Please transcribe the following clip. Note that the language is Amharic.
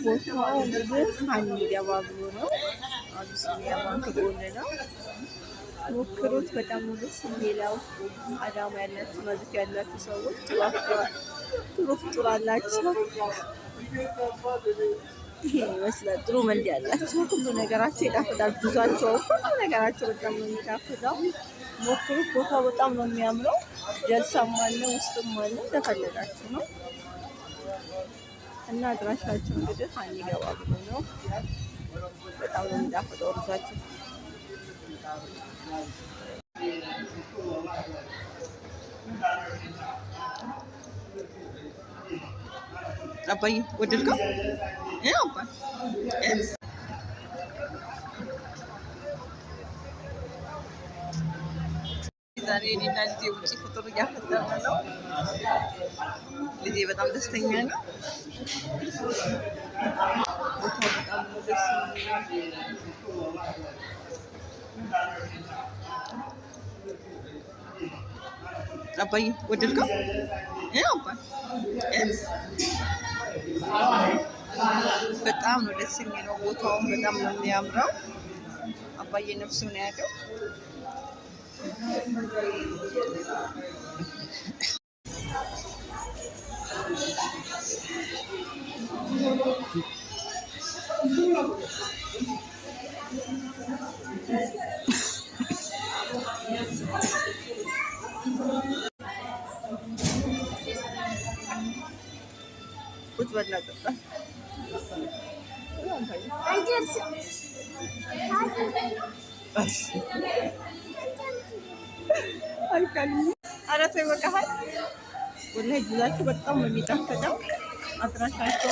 ቦታው እንግዲህ ሀኒያ ባብሎ ነው። አቢሲኒያ ባንክ ጎን ነው። ሞክሩት። በጣም ነው ደስ የሚለው። አዳማ ያላችሁ መዝፍ ያላችሁ ሰዎች ጥሩ ፍጡር አላቸው። ይሄ ይመስላል። ጥሩ መንዲ ያላቸው ሁሉ ነገራቸው ይጣፍጣል። ብዙቸው ሁሉ ነገራቸው በጣም ነው የሚጣፍጠው። ሞክሩት። ቦታው በጣም ነው የሚያምረው። ጀልሳም አለ፣ ውስጥም አለ። ተፈለጋችሁ ነው እና አድራሻቸው እንግዲህ ሀኒ ገባ ብሎ ነው። በጣም ነው የሚጣፍጠው ሩዛቸው። አባዬ ወደድከው? አባ ዛሬ እኔና ልጄ ውጭ ፍጡር እያፈጠርን ነው። ልጄ በጣም ደስተኛ ነው። ቦታው በጣም ደስ አባዬ ወደድከው? አባ በጣም ነው ደስ የሚለው። ቦታውን በጣም ነው የሚያምረው። አባዬ ነፍሱን ያውቀው። ቁጭ በልና ጠጣ። ኧረ ተይ በቃ። ወላሂ ጁዛቸው በጣም ነው የሚጣፍጠው። አድራሻቸው